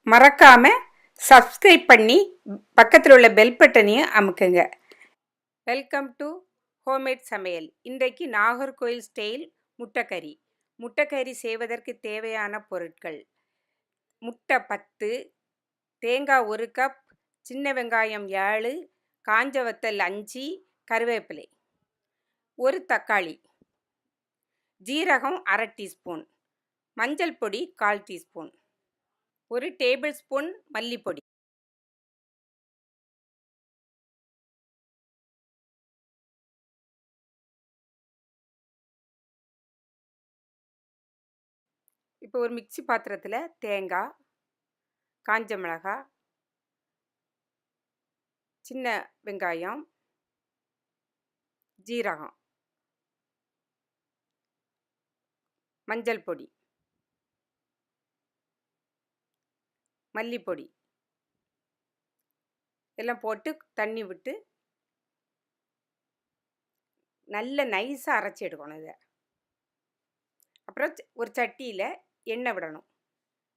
மறக்காம சப்ஸ்கிரைப் பண்ணி பக்கத்தில் உள்ள பெல் பட்டனையும் அமுக்குங்க. வெல்கம் டு ஹோம்மேட் சமையல். இன்றைக்கு நாகர்கோயில் ஸ்டைல் முட்டைக்கறி. முட்டைக்கறி செய்வதற்கு தேவையான பொருட்கள்: முட்டை 10, தேங்காய் 1 கப், சின்ன வெங்காயம் 7, காஞ்ச வத்தல் 5, கருவேப்பிலை, 1 தக்காளி, ஜீரகம் அரை டீஸ்பூன், மஞ்சள் பொடி 1/4 டீஸ்பூன், 1 டேபிள் ஸ்பூன் மல்லிப்பொடி. இப்போ ஒரு மிக்சி பாத்திரத்தில் தேங்காய், காஞ்ச மிளகாய், சின்ன வெங்காயம், ஜீரகம், மஞ்சள் பொடி, மல்லிப்பொடி எல்லாம் போட்டு தண்ணி விட்டு நல்ல நைஸாக அரைச்சி எடுக்கணும். இதை அப்புறம் ஒரு சட்டியில் எண்ணெய் விடணும்.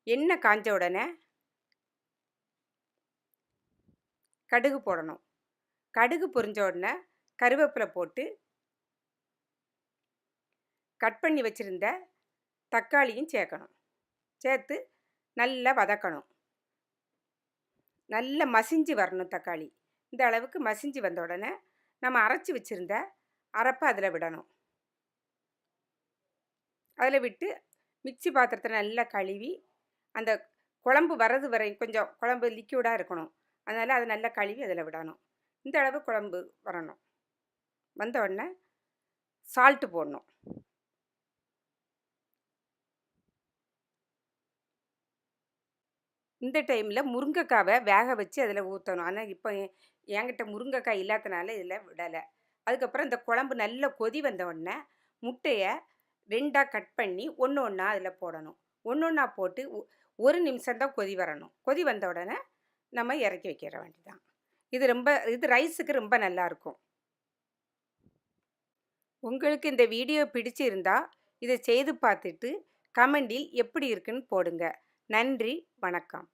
எண்ணெய் காஞ்ச உடனே கடுகு போடணும். கடுகு பொரிஞ்ச உடனே கருவேப்பிலை போட்டு கட் பண்ணி வச்சுருந்த தக்காளியும் சேர்க்கணும். சேர்த்து நல்லா வதக்கணும். நல்லா மசிஞ்சு வரணும் தக்காளி. இந்த அளவுக்கு மசிஞ்சு வந்த உடனே நம்ம அரைச்சி வச்சுருந்த அரைப்பை அதில் விடணும். அதில் விட்டு மிக்சி பாத்திரத்தை நல்லா கழுவி, அந்த குழம்பு வர்றது வரை கொஞ்சம் குழம்பு லிக்யூடாக இருக்கணும். அதனால் அதை நல்லா கழுவி அதில் விடணும். இந்த அளவு குழம்பு வரணும். வந்த உடனே சால்ட்டு போடணும். இந்த டைமில் முருங்கைக்காவை வேக வச்சு அதில் ஊற்றணும். ஆனால் இப்போ என்கிட்ட முருங்கைக்காய் இல்லாதனால இதில் விடலை. அதுக்கப்புறம் இந்த குழம்பு நல்ல கொதி வந்த உடனே முட்டையை 2ஆக கட் பண்ணி ஒன்று ஒன்றா அதில் போடணும். ஒன்று ஒன்றா போட்டு 1 நிமிஷம்தான் கொதி வரணும். கொதி வந்த உடனே நம்ம இறக்கி வைக்கிற வேண்டியதான். இது ரைஸுக்கு ரொம்ப நல்லாயிருக்கும். உங்களுக்கு இந்த வீடியோ பிடிச்சிருந்தா இதை செய்து பார்த்துட்டு கமெண்டில் எப்படி இருக்குன்னு போடுங்க. நன்றி, வணக்கம்.